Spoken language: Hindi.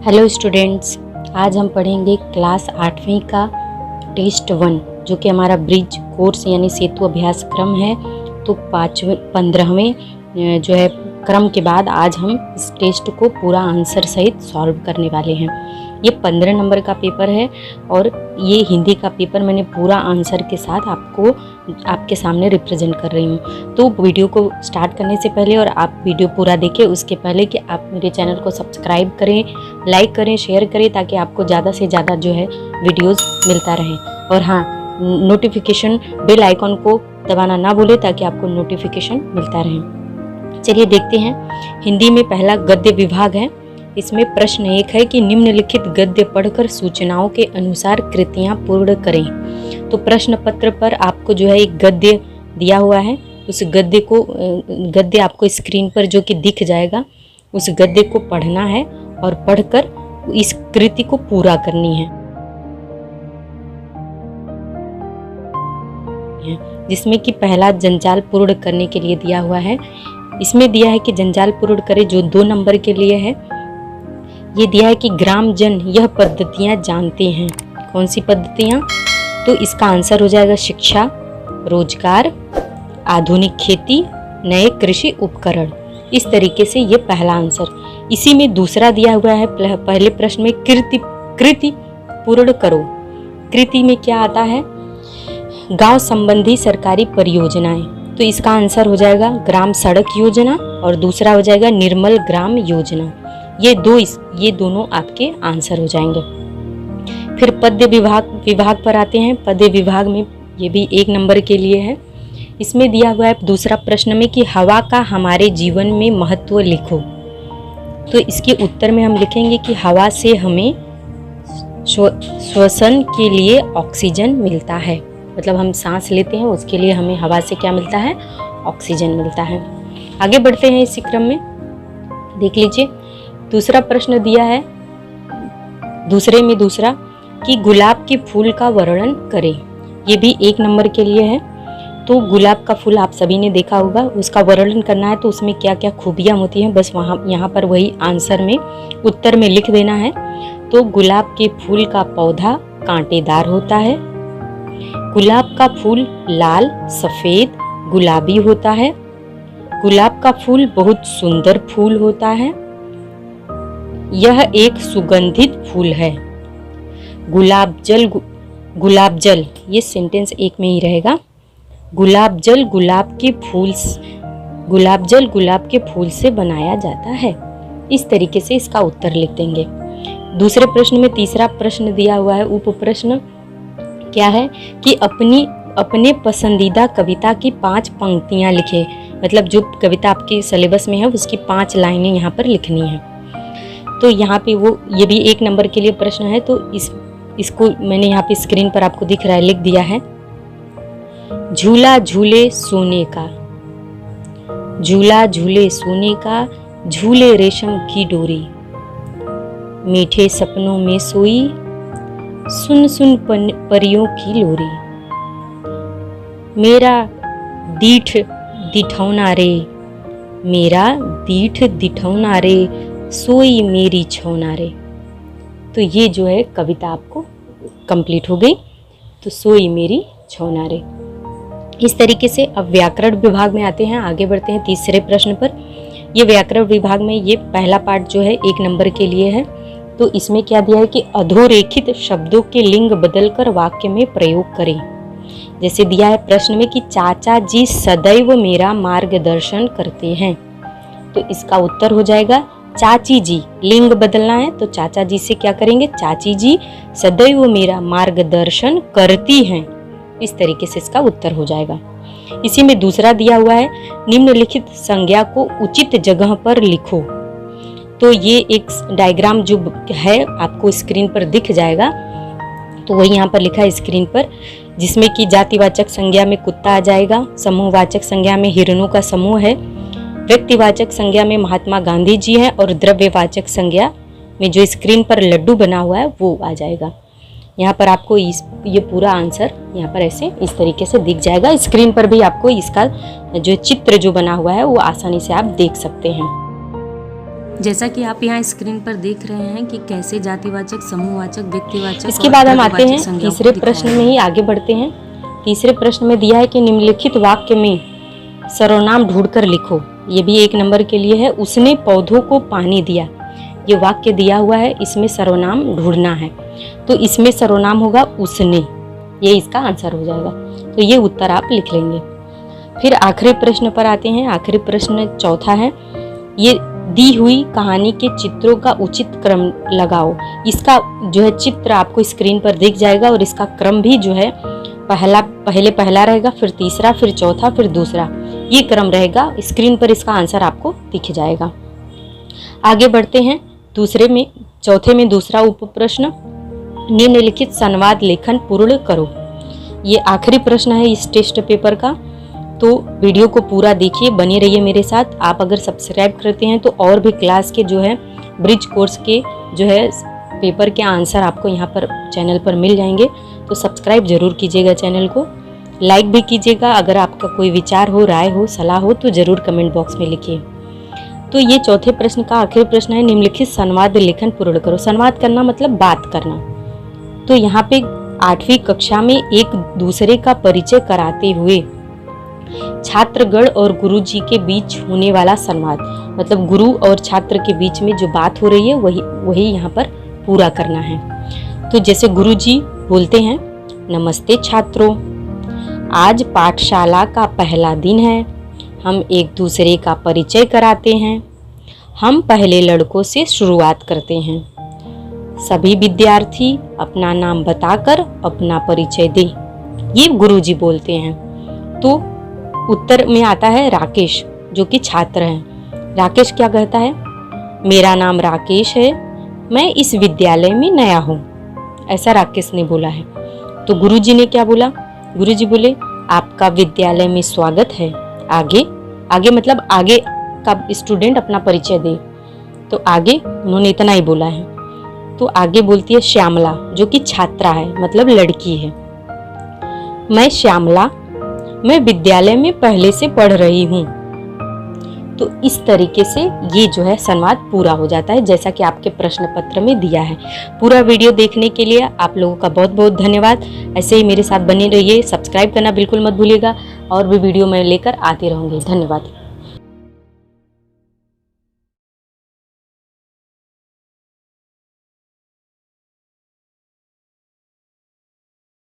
हेलो स्टूडेंट्स, आज हम पढ़ेंगे क्लास 8वीं का टेस्ट 1 जो कि हमारा ब्रिज कोर्स यानी सेतु अभ्यास क्रम है। तो 15वें जो है क्रम के बाद आज हम इस टेस्ट को पूरा आंसर सहित सॉल्व करने वाले हैं। ये 15 नंबर का पेपर है और ये हिंदी का पेपर मैंने पूरा आंसर के साथ आपके सामने रिप्रेजेंट कर रही हूँ। तो वीडियो को स्टार्ट करने से पहले और आप वीडियो पूरा देखें उसके पहले कि आप मेरे चैनल को सब्सक्राइब करें, लाइक करें, शेयर करें ताकि आपको ज़्यादा से ज़्यादा जो है वीडियोस मिलता रहे। और हाँ, नोटिफिकेशन बेल आइकॉन को दबाना ना भूलें ताकि आपको नोटिफिकेशन मिलता रहे। चलिए देखते हैं। हिंदी में पहला गद्य विभाग है। इसमें प्रश्न 1 है कि निम्नलिखित गद्य पढ़कर सूचनाओं के अनुसार कृतियां पूर्ण करें। तो प्रश्न पत्र पर आपको जो है एक गद्य दिया हुआ है। उस गद्य आपको स्क्रीन पर जो कि दिख जाएगा, उस गद्य को पढ़ना है और पढ़कर इस कृति को पूरा करनी है। जिसमें कि पहला जंजाल पूर्ण करने के लिए दिया हुआ है। इसमें दिया है कि जंजाल पूर्ण करें जो 2 नंबर के लिए है। ये दिया है कि ग्राम जन यह पद्धतियां जानते हैं। कौन सी पद्धतियां? तो इसका आंसर हो जाएगा शिक्षा, रोजगार, आधुनिक खेती, नए कृषि उपकरण। इस तरीके से ये पहला आंसर। इसी में दूसरा दिया हुआ है पहले प्रश्न में कृति पूर्ण करो। कृति में क्या आता है? गांव संबंधी सरकारी परियोजनाएं। तो इसका आंसर हो जाएगा ग्राम सड़क योजना और दूसरा हो जाएगा निर्मल ग्राम योजना। ये दोनों आपके आंसर हो जाएंगे। फिर पद्य विभाग पर आते हैं। पद्य विभाग में ये भी 1 नंबर के लिए है। इसमें दिया हुआ है दूसरा प्रश्न में कि हवा का हमारे जीवन में महत्व लिखो। तो इसके उत्तर में हम लिखेंगे कि हवा से हमें श्वसन के लिए ऑक्सीजन मिलता है। मतलब हम सांस लेते हैं, उसके लिए हमें हवा से क्या मिलता है? ऑक्सीजन मिलता है। आगे बढ़ते हैं इसी क्रम में। देख लीजिए, दूसरा प्रश्न दिया है दूसरा कि गुलाब के फूल का वर्णन करें। ये भी 1 नंबर के लिए है। तो गुलाब का फूल आप सभी ने देखा होगा, उसका वर्णन करना है। तो उसमें क्या क्या खूबियां होती हैं बस यहाँ पर वही आंसर में उत्तर में लिख देना है। तो गुलाब के फूल का पौधा कांटेदार होता है। गुलाब का फूल लाल, सफेद, गुलाबी होता है। गुलाब का फूल बहुत सुंदर फूल होता है। यह एक सुगंधित फूल है। गुलाब जल, ये सेंटेंस एक में ही रहेगा। गुलाब जल गुलाब के फूल से बनाया जाता है। इस तरीके से इसका उत्तर लिख देंगे। दूसरे प्रश्न में तीसरा प्रश्न दिया हुआ है। उप प्रश्न क्या है कि अपने पसंदीदा कविता की 5 पंक्तियां लिखे। मतलब जो कविता आपके सिलेबस में है उसकी 5 लाइनें यहाँ पर लिखनी है। तो यहाँ पे ये भी 1 नंबर के लिए प्रश्न है। तो इसको मैंने यहाँ पे स्क्रीन पर आपको दिख रहा है, लिख दिया है। झूला झूले सोने का, झूला झूले सोने का, झूले रेशम की डोरी, मीठे सपनों में सोई, सुन सुन परियों की लोरी, मेरा दीठ दिठौना रे, मेरा दीठ दिठौना रे, सोई मेरी छौना रे। तो ये जो है कविता आपको कंप्लीट हो गई। तो सोई मेरी छौना रे। इस तरीके से अब व्याकरण विभाग में आते हैं। आगे बढ़ते हैं तीसरे प्रश्न पर। ये व्याकरण विभाग में ये पहला पार्ट जो है 1 नंबर के लिए है। तो इसमें क्या दिया है कि अधोरेखित शब्दों के लिंग बदलकर वाक्य में प्रयोग करें। जैसे दिया है प्रश्न में कि चाचा जी सदैव मेरा मार्गदर्शन करते हैं। तो इसका उत्तर हो जाएगा चाची जी। लिंग बदलना है तो चाचा जी से क्या करेंगे? चाची जी सदैव मेरा मार्गदर्शन करती हैं। इस तरीके से इसका उत्तर हो जाएगा। इसी में दूसरा दिया हुआ है निम्नलिखित संज्ञा को उचित जगह पर लिखो। तो ये एक डायग्राम जो है आपको स्क्रीन पर दिख जाएगा। तो वही यहाँ पर लिखा है स्क्रीन पर, जिसमें कि जातिवाचक संज्ञा में कुत्ता आ जाएगा, समूहवाचक संज्ञा में हिरणों का समूह है, व्यक्तिवाचक संज्ञा में महात्मा गांधी जी हैं और द्रव्यवाचक संज्ञा में जो स्क्रीन पर लड्डू बना हुआ है वो आ जाएगा। यहाँ पर आपको ये पूरा आंसर यहाँ पर ऐसे इस तरीके से दिख जाएगा। स्क्रीन पर भी आपको इसका जो चित्र जो बना हुआ है वो आसानी से आप देख सकते हैं। जैसा कि आप यहाँ स्क्रीन पर देख रहे हैं कि कैसे जातिवाचक, समूहवाचक, व्यक्तिवाचक। इसके बाद हम आते हैं तीसरे प्रश्न में ही आगे बढ़ते हैं। तीसरे प्रश्न में दिया है कि निम्नलिखित वाक्य में सर्वनाम ढूंढकर लिखो। ये भी 1 नंबर के लिए है। उसने पौधों को पानी दिया, ये वाक्य दिया हुआ है, इसमें सर्वनाम ढूंढना है। तो इसमें सर्वनाम होगा उसने, ये इसका आंसर हो जाएगा। तो ये उत्तर आप लिख लेंगे। फिर आखिरी प्रश्न पर आते हैं। आखिरी प्रश्न चौथा है, ये दी हुई कहानी के चित्रों का उचित क्रम लगाओ। इसका जो है चित्र आपको स्क्रीन पर दिख जाएगा और इसका क्रम भी जो है पहले पहला रहेगा, फिर तीसरा, फिर चौथा, फिर दूसरा, ये क्रम रहेगा। स्क्रीन पर इसका आंसर आपको दिख जाएगा। आगे बढ़ते हैं। चौथे में दूसरा उप प्रश्न, निम्नलिखित संवाद लेखन पूर्ण करो। ये आखिरी प्रश्न है इस टेस्ट पेपर का। तो वीडियो को पूरा देखिए, बने रहिए मेरे साथ। आप अगर सब्सक्राइब करते हैं तो और भी क्लास के जो है ब्रिज कोर्स के जो है पेपर के आंसर आपको यहाँ पर चैनल पर मिल जाएंगे। तो सब्सक्राइब जरूर कीजिएगा चैनल को, लाइक भी कीजिएगा। अगर आपका कोई विचार हो, राय हो, सलाह हो तो ज़रूर कमेंट बॉक्स में लिखिए। तो ये चौथे प्रश्न का आखिरी प्रश्न है, निम्नलिखित संवाद लेखन पूर्ण करो। संवाद करना मतलब बात करना। तो यहाँ पे 8वीं कक्षा में एक दूसरे का परिचय कराते हुए छात्रगण और गुरुजी के बीच होने वाला संवाद, मतलब गुरु और छात्र के बीच में जो बात हो रही है वही यहाँ पर पूरा करना है। तो जैसे गुरुजी बोलते हैं, नमस्ते छात्रों, आज पाठशाला का पहला दिन है। हम एक दूसरे का परिचय कराते हैं। हम पहले लड़कों से शुरुआत करते हैं। सभी विद्यार्थी अपना नाम बताकर अपना परिचय दें। ये गुरुजी बोलते हैं। तो उत्तर में आता है राकेश, जो कि छात्र हैं। राकेश क्या कहता है, मेरा नाम राकेश है, मैं इस विद्यालय में नया हूँ। ऐसा राकेश ने बोला है। तो गुरुजी ने क्या बोला, गुरुजी बोले आपका विद्यालय में स्वागत है। आगे मतलब आगे का स्टूडेंट अपना परिचय दे। तो आगे उन्होंने इतना ही बोला है। तो आगे बोलती है श्यामला, जो कि छात्रा है, मतलब लड़की है। मैं श्यामला, मैं विद्यालय में पहले से पढ़ रही हूँ। तो इस तरीके से ये जो है संवाद पूरा हो जाता है, जैसा कि आपके प्रश्न पत्र में दिया है। पूरा वीडियो देखने के लिए आप लोगों का बहुत बहुत धन्यवाद। ऐसे ही मेरे साथ बने रहिए, सब्सक्राइब करना बिल्कुल मत भूलिएगा, और भी वीडियो मैं लेकर आती रहूँगी। धन्यवाद।